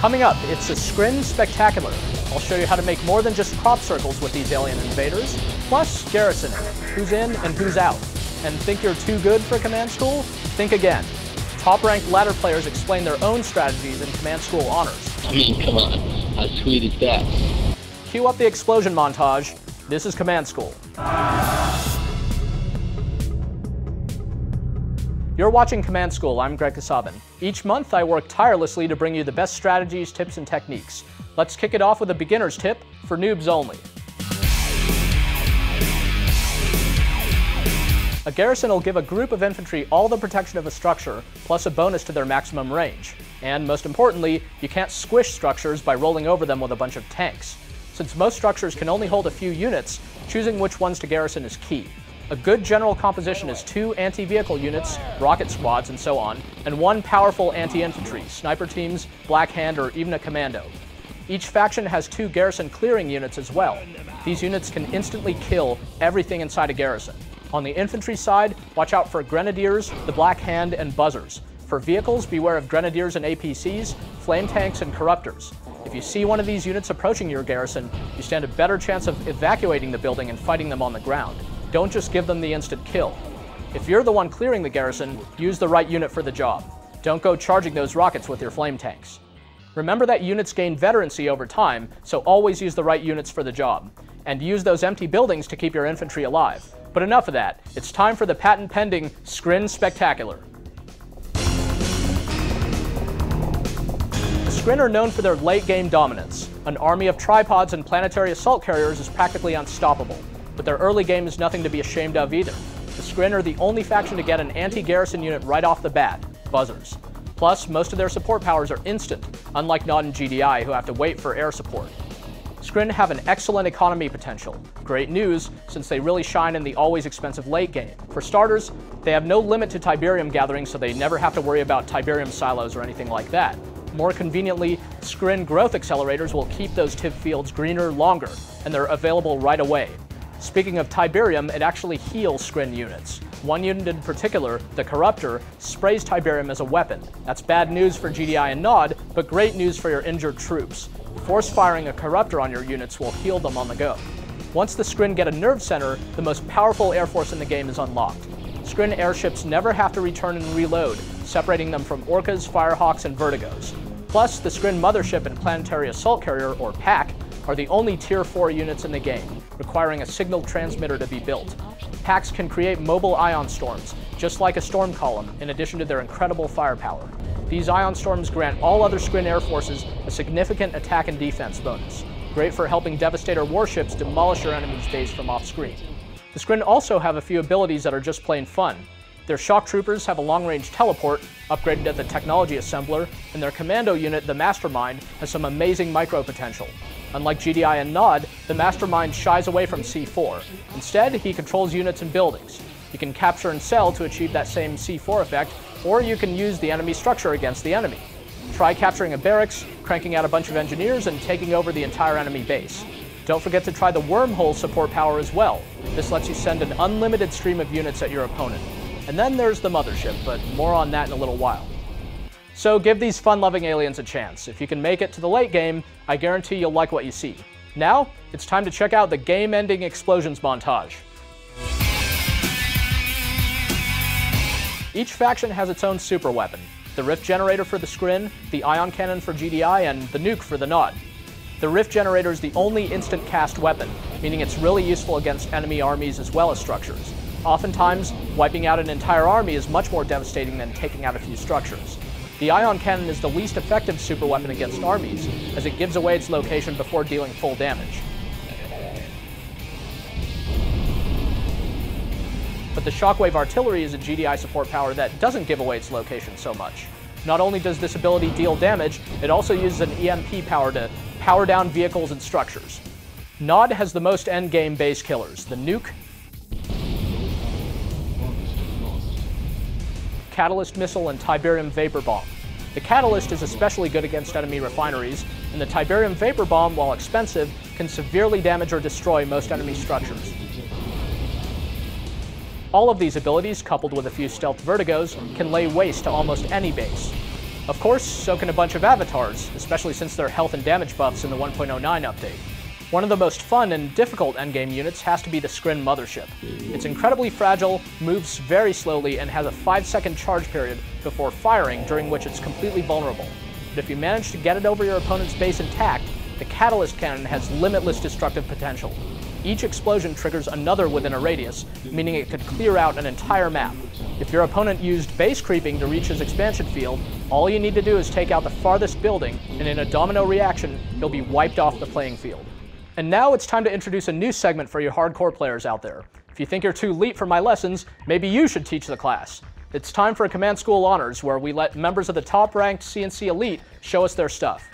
Coming up, it's a Skrin Spectacular. I'll show you how to make more than just crop circles with these alien invaders, plus garrisoning, who's in and who's out. And think you're too good for Command School? Think again. Top-ranked ladder players explain their own strategies in Command School honors. I mean, come on, how sweet is that? Cue up the explosion montage. This is Command School. You're watching Command School. I'm Greg Kasabin. Each month, I work tirelessly to bring you the best strategies, tips, and techniques. Let's kick it off with a beginner's tip for noobs only. A garrison will give a group of infantry all the protection of a structure, plus a bonus to their maximum range. And most importantly, you can't squish structures by rolling over them with a bunch of tanks. Since most structures can only hold a few units, choosing which ones to garrison is key. A good general composition is 2 anti-vehicle units, rocket squads, and so on, and 1 powerful anti-infantry, sniper teams, Black Hand, or even a commando. Each faction has 2 garrison clearing units as well. These units can instantly kill everything inside a garrison. On the infantry side, watch out for grenadiers, the Black Hand, and buzzers. For vehicles, beware of grenadiers and APCs, flame tanks, and corruptors. If you see one of these units approaching your garrison, you stand a better chance of evacuating the building and fighting them on the ground. Don't just give them the instant kill. If you're the one clearing the garrison, use the right unit for the job. Don't go charging those rockets with your flame tanks. Remember that units gain veterancy over time, so always use the right units for the job. And use those empty buildings to keep your infantry alive. But enough of that. It's time for the patent-pending Skrin Spectacular. The Skrin are known for their late-game dominance. An army of tripods and planetary assault carriers is practically unstoppable. But their early game is nothing to be ashamed of either. The Skrin are the only faction to get an anti-garrison unit right off the bat, buzzers. Plus, most of their support powers are instant, unlike Nod and GDI, who have to wait for air support. Skrin have an excellent economy potential. Great news, since they really shine in the always expensive late game. For starters, they have no limit to Tiberium gathering, so they never have to worry about Tiberium silos or anything like that. More conveniently, Skrin growth accelerators will keep those TIB fields greener longer, and they're available right away. Speaking of Tiberium, it actually heals Skrin units. One unit in particular, the Corruptor, sprays Tiberium as a weapon. That's bad news for GDI and Nod, but great news for your injured troops. Force firing a Corruptor on your units will heal them on the go. Once the Skrin get a nerve center, the most powerful air force in the game is unlocked. Skrin airships never have to return and reload, separating them from Orcas, Firehawks, and Vertigos. Plus, the Skrin Mothership and Planetary Assault Carrier, or PAC, are the only Tier 4 units in the game, requiring a signal transmitter to be built. PACs can create mobile ion storms, just like a storm column, in addition to their incredible firepower. These ion storms grant all other Skrin air forces a significant attack and defense bonus, great for helping Devastator warships demolish your enemy's base from off-screen. The Skrin also have a few abilities that are just plain fun. Their shock troopers have a long-range teleport, upgraded at the technology assembler, and their commando unit, the Mastermind, has some amazing micro potential. Unlike GDI and Nod, the Mastermind shies away from C4. Instead, he controls units and buildings. You can capture and sell to achieve that same C4 effect, or you can use the enemy structure against the enemy. Try capturing a barracks, cranking out a bunch of engineers, and taking over the entire enemy base. Don't forget to try the Wormhole support power as well. This lets you send an unlimited stream of units at your opponent. And then there's the Mothership, but more on that in a little while. So give these fun-loving aliens a chance. If you can make it to the late game, I guarantee you'll like what you see. Now, it's time to check out the game-ending explosions montage. Each faction has its own super weapon. The Rift Generator for the Skrin, the Ion Cannon for GDI, and the Nuke for the Nod. The Rift Generator is the only instant cast weapon, meaning it's really useful against enemy armies as well as structures. Oftentimes, wiping out an entire army is much more devastating than taking out a few structures. The Ion Cannon is the least effective superweapon against armies, as it gives away its location before dealing full damage. But the Shockwave Artillery is a GDI support power that doesn't give away its location so much. Not only does this ability deal damage, it also uses an EMP power to power down vehicles and structures. Nod has the most endgame base killers, the Nuke, Catalyst Missile, and Tiberium Vapor Bomb. The Catalyst is especially good against enemy refineries, and the Tiberium Vapor Bomb, while expensive, can severely damage or destroy most enemy structures. All of these abilities, coupled with a few stealth Vertigos, can lay waste to almost any base. Of course, so can a bunch of avatars, especially since there are health and damage buffs in the 1.09 update. One of the most fun and difficult endgame units has to be the Skrin Mothership. It's incredibly fragile, moves very slowly, and has a 5-second charge period before firing, during which it's completely vulnerable. But if you manage to get it over your opponent's base intact, the Catalyst Cannon has limitless destructive potential. Each explosion triggers another within a radius, meaning it could clear out an entire map. If your opponent used base creeping to reach his expansion field, all you need to do is take out the farthest building, and in a domino reaction, he'll be wiped off the playing field. And now it's time to introduce a new segment for you hardcore players out there. If you think you're too elite for my lessons, maybe you should teach the class. It's time for Command School Honors, where we let members of the top-ranked CNC Elite show us their stuff.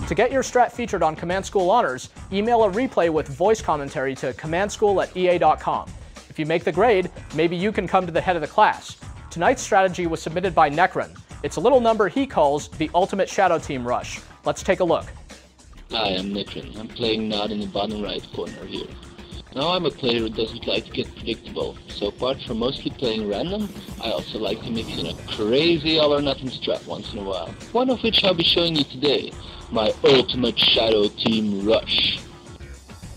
To get your strat featured on Command School Honors, email a replay with voice commentary to commandschool@ea.com. If you make the grade, maybe you can come to the head of the class. Tonight's strategy was submitted by Necron. It's a little number he calls the Ultimate Shadow Team Rush. Let's take a look. Hi, I'm Necron. I'm playing Nod in the bottom right corner here. Now I'm a player who doesn't like to get predictable, so apart from mostly playing random, I also like to mix in a crazy all-or-nothing strat once in a while. One of which I'll be showing you today, my Ultimate Shadow Team Rush.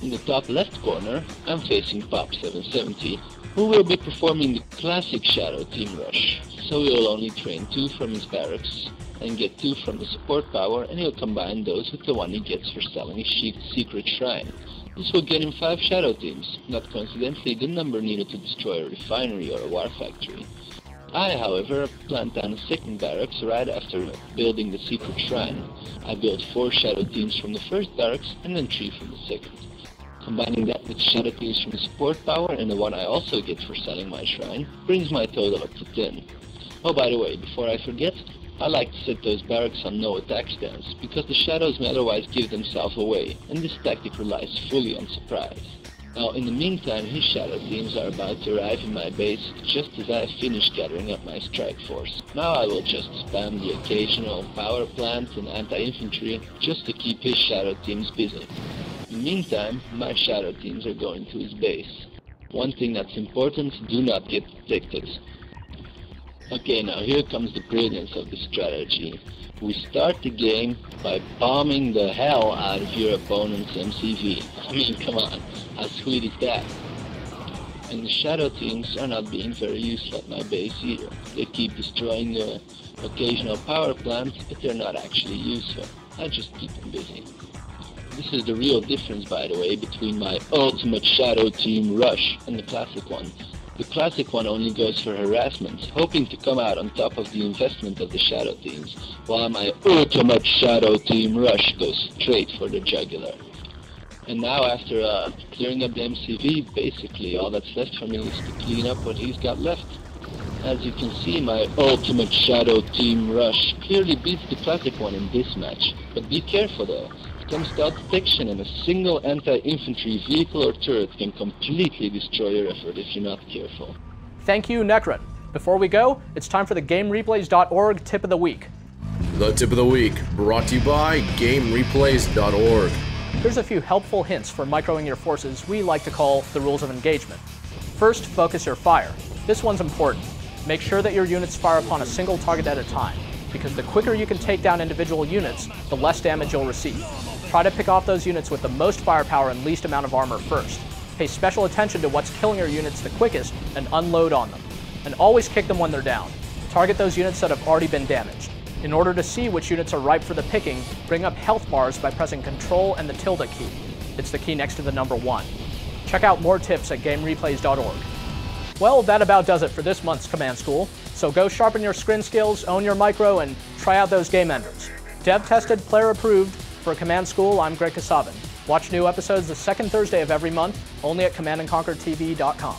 In the top left corner, I'm facing Pop 770, who will be performing the classic Shadow Team Rush. So he'll only train 2 from his barracks, and get 2 from the support power, and he'll combine those with the 1 he gets for selling his secret shrine. This will get him 5 Shadow Teams, not coincidentally the number needed to destroy a refinery or a war factory. I, however, plant down a second barracks right after building the secret shrine. I built 4 Shadow Teams from the first barracks, and then 3 from the second. Combining that with Shadow Teams from the support power and the 1 I also get for selling my shrine, brings my total up to 10. Oh, by the way, before I forget, I like to set those barracks on no attack stance, because the shadows may otherwise give themselves away, and this tactic relies fully on surprise. Now, in the meantime, his shadow teams are about to arrive in my base just as I finish gathering up my strike force. Now I will just spam the occasional power plant and anti-infantry just to keep his shadow teams busy. In the meantime, my shadow teams are going to his base. One thing that's important, do not get detected. Okay, now here comes the brilliance of the strategy. We start the game by bombing the hell out of your opponent's MCV. I mean, come on, how sweet is that? And the shadow teams are not being very useful at my base either. They keep destroying the occasional power plant, but they're not actually useful. I just keep them busy. This is the real difference, by the way, between my Ultimate Shadow Team Rush and the classic one. The classic one only goes for harassment, hoping to come out on top of the investment of the Shadow Teams, while my Ultimate Shadow Team Rush goes straight for the jugular. And now after clearing up the MCV, basically all that's left for me is to clean up what he's got left. As you can see, my Ultimate Shadow Team Rush clearly beats the classic one in this match, but be careful though. Some stealth detection and a single anti-infantry vehicle or turret can completely destroy your effort if you're not careful. Thank you, Necron. Before we go, it's time for the GameReplays.org Tip of the Week. The Tip of the Week, brought to you by GameReplays.org. Here's a few helpful hints for microing your forces we like to call the rules of engagement. First, focus your fire. This one's important. Make sure that your units fire upon a single target at a time, because the quicker you can take down individual units, the less damage you'll receive. Try to pick off those units with the most firepower and least amount of armor first. Pay special attention to what's killing your units the quickest and unload on them. And always kick them when they're down. Target those units that have already been damaged. In order to see which units are ripe for the picking, bring up health bars by pressing Ctrl and the tilde key. It's the key next to the number 1. Check out more tips at GameReplays.org. Well, that about does it for this month's Command School. So go sharpen your Skrin skills, own your micro, and try out those game enders. Dev-tested, player-approved. For Command School, I'm Greg Kasavin. Watch new episodes the second Thursday of every month, only at commandandconquertv.com.